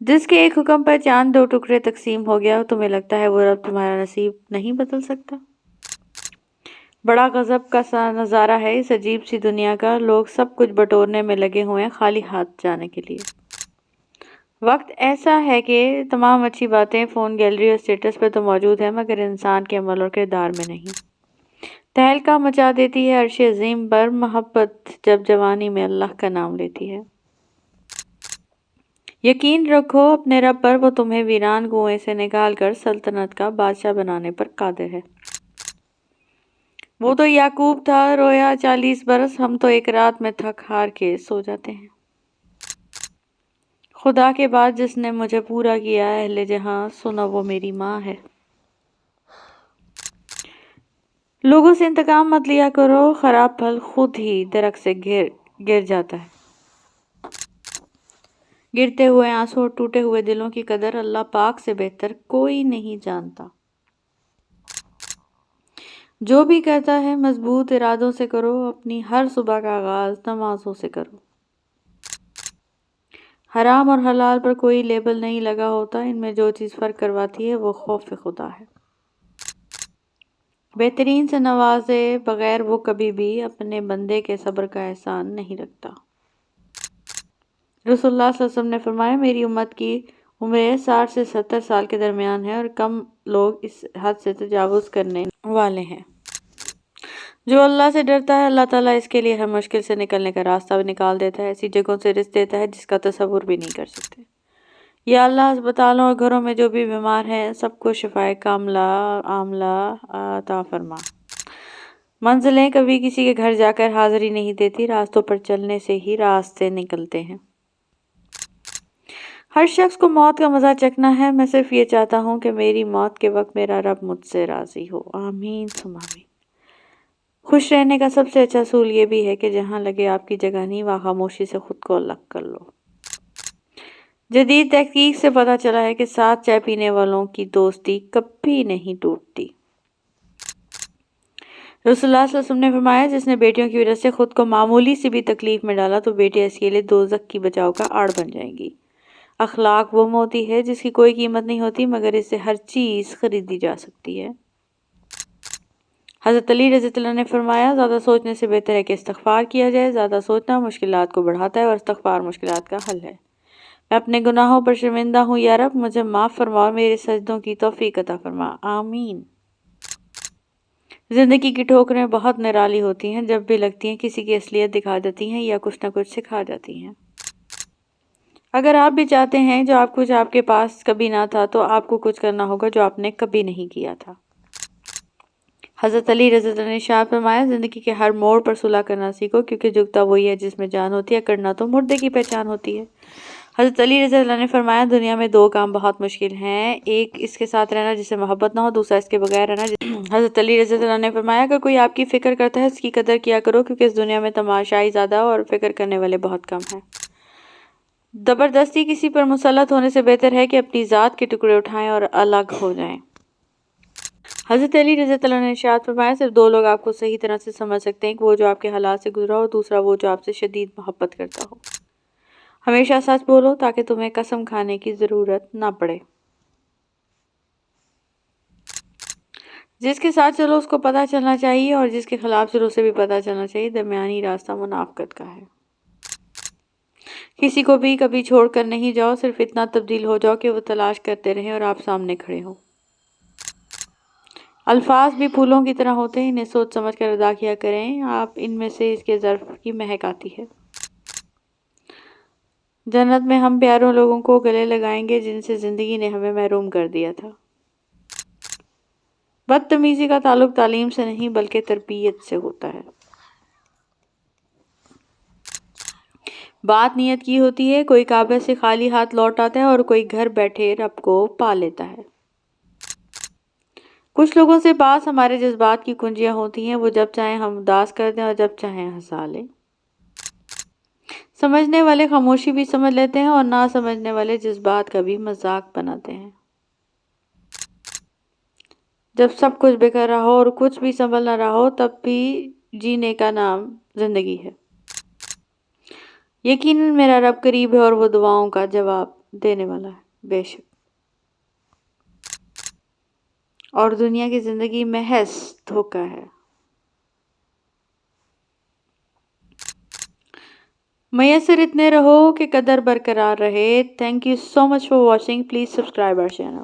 جس کے ایک حکم پر چاند 2 ٹکڑے تقسیم ہو گیا، تمہیں لگتا ہے وہ رب تمہارا نصیب نہیں بدل سکتا؟ بڑا غضب کا سا نظارہ ہے اس عجیب سی دنیا کا، لوگ سب کچھ بٹورنے میں لگے ہوئے ہیں خالی ہاتھ جانے کے لیے۔ وقت ایسا ہے کہ تمام اچھی باتیں فون، گیلری اور اسٹیٹس پہ تو موجود ہیں، مگر انسان کے عمل اور کردار میں نہیں۔ تہلکہ مچا دیتی ہے عرش عظیم پر محبت جب جوانی میں اللہ کا نام لیتی ہے۔ یقین رکھو اپنے رب پر، وہ تمہیں ویران کنویں سے نکال کر سلطنت کا بادشاہ بنانے پر قادر ہے۔ وہ تو یعقوب تھا، رویا 40 برس، ہم تو ایک رات میں تھک ہار کے سو جاتے ہیں۔ خدا کے بعد جس نے مجھے پورا کیا اہل جہاں، سنا وہ میری ماں ہے۔ لوگوں سے انتقام مت لیا کرو، خراب پھل خود ہی درخت سے گر جاتا ہے۔ گرتے ہوئے آنسو اور ٹوٹے ہوئے دلوں کی قدر اللہ پاک سے بہتر کوئی نہیں جانتا۔ جو بھی کرتا ہے مضبوط ارادوں سے کرو، اپنی ہر صبح کا آغاز نمازوں سے کرو۔ حرام اور حلال پر کوئی لیبل نہیں لگا ہوتا، ان میں جو چیز فرق کرواتی ہے وہ خوف خدا ہے۔ بہترین سے نوازے بغیر وہ کبھی بھی اپنے بندے کے صبر کا احسان نہیں رکھتا۔ رسول اللہ صلی اللہ علیہ وسلم نے فرمایا، میری امت کی عمریں 60 سے 70 سال کے درمیان ہیں اور کم لوگ اس حد سے تجاوز کرنے والے ہیں۔ جو اللہ سے ڈرتا ہے اللہ تعالیٰ اس کے لیے ہر مشکل سے نکلنے کا راستہ بھی نکال دیتا ہے، ایسی جگہوں سے رزق دیتا ہے جس کا تصور بھی نہیں کر سکتے۔ یا اللہ ہسپتالوں اور گھروں میں جو بھی بیمار ہیں سب کو شفائے کاملہ عاملہ عطا فرما۔ منزلیں کبھی کسی کے گھر جا کر حاضری نہیں دیتی، راستوں پر چلنے سے ہی راستے نکلتے ہیں۔ ہر شخص کو موت کا مزہ چکھنا ہے، میں صرف یہ چاہتا ہوں کہ میری موت کے وقت میرا رب مجھ سے راضی ہو، آمین ثم آمین۔ خوش رہنے کا سب سے اچھا اصول یہ بھی ہے کہ جہاں لگے آپ کی جگہ نہیں وہاں خاموشی سے خود کو الگ کر لو۔ جدید تحقیق سے پتہ چلا ہے کہ 7 چائے پینے والوں کی دوستی کبھی نہیں ٹوٹتی۔ رسول اللہ صلی اللہ علیہ وسلم نے فرمایا، جس نے بیٹیوں کی وجہ سے خود کو معمولی سی بھی تکلیف میں ڈالا تو بیٹیاں اس کے لیے دوزخ کی بچاؤ کا آڑ بن جائیں گی۔ اخلاق وہ موتی ہے جس کی کوئی قیمت نہیں ہوتی مگر اس سے ہر چیز خریدی جا سکتی ہے۔ حضرت علی رضی اللہ عنہ نے فرمایا، زیادہ سوچنے سے بہتر ہے کہ استغفار کیا جائے، زیادہ سوچنا مشکلات کو بڑھاتا ہے اور استغفار مشکلات کا حل ہے۔ میں اپنے گناہوں پر شرمندہ ہوں، یا رب مجھے معاف فرما اور میرے سجدوں کی توفیق عطا فرما، آمین۔ زندگی کی ٹھوکریں بہت نرالی ہوتی ہیں، جب بھی لگتی ہیں کسی کی اصلیت دکھا دیتی ہیں یا کچھ نہ کچھ سکھا جاتی ہیں۔ اگر آپ بھی چاہتے ہیں جو آپ کے پاس کبھی نہ تھا تو آپ کو کچھ کرنا ہوگا جو آپ نے کبھی نہیں کیا تھا۔ حضرت علی رضی اللہ عنہ نے ارشاد فرمایا، زندگی کے ہر موڑ پر صلح کرنا سیکھو، کیونکہ جھکتا وہی ہے جس میں جان ہوتی ہے، کرنا تو مردے کی پہچان ہوتی ہے۔ حضرت علی رضی اللہ عنہ نے فرمایا، دنیا میں 2 کام بہت مشکل ہیں، ایک اس کے ساتھ رہنا جسے محبت نہ ہو، دوسرا اس کے بغیر رہنا حضرت علی رضی اللہ عنہ نے فرمایا، اگر کوئی آپ کی فکر کرتا ہے اس کی قدر کیا کرو، کیونکہ اس دنیا میں تماشائی زیادہ اور فکر کرنے والے بہت کم ہیں۔ زبردستی کسی پر مسلط ہونے سے بہتر ہے کہ اپنی ذات کے ٹکڑے اٹھائیں اور الگ ہو جائیں۔ حضرت علی رضی اللہ عنہ نے ارشاد فرمایا، صرف 2 لوگ آپ کو صحیح طرح سے سمجھ سکتے ہیں، کہ وہ جو آپ کے حالات سے گزرا ہو، دوسرا وہ جو آپ سے شدید محبت کرتا ہو۔ ہمیشہ سچ بولو تاکہ تمہیں قسم کھانے کی ضرورت نہ پڑے۔ جس کے ساتھ چلو اس کو پتہ چلنا چاہیے اور جس کے خلاف چلو اسے بھی پتہ چلنا چاہیے، درمیانی راستہ منافقت کا ہے۔ کسی کو بھی کبھی چھوڑ کر نہیں جاؤ، صرف اتنا تبدیل ہو جاؤ کہ وہ تلاش کرتے رہیں اور آپ سامنے کھڑے ہوں۔ الفاظ بھی پھولوں کی طرح ہوتے ہیں، انہیں سوچ سمجھ کر ادا کیا کریں، آپ ان میں سے اس کے ظرف کی مہک آتی ہے۔ جنت میں ہم پیاروں لوگوں کو گلے لگائیں گے جن سے زندگی نے ہمیں محروم کر دیا تھا۔ بدتمیزی کا تعلق تعلیم سے نہیں بلکہ تربیت سے ہوتا ہے۔ بات نیت کی ہوتی ہے، کوئی کعبے سے خالی ہاتھ لوٹ آتا ہے اور کوئی گھر بیٹھے رب کو پا لیتا ہے۔ کچھ لوگوں سے پاس ہمارے جذبات کی کنجیاں ہوتی ہیں، وہ جب چاہیں ہم اداس کر دیں اور جب چاہیں ہنسا لیں۔ سمجھنے والے خاموشی بھی سمجھ لیتے ہیں اور نہ سمجھنے والے جذبات کا بھی مذاق بناتے ہیں۔ جب سب کچھ بکھر رہا ہو اور کچھ بھی سنبھل نہ رہا ہو تب بھی جینے کا نام زندگی ہے۔ یقیناً میرا رب قریب ہے اور وہ دعاؤں کا جواب دینے والا ہے بے شک، اور دنیا کی زندگی محض دھوکہ ہے۔ میسر اتنے رہو کہ قدر برقرار رہے۔ Thank you so much for watching, please subscribe our channel.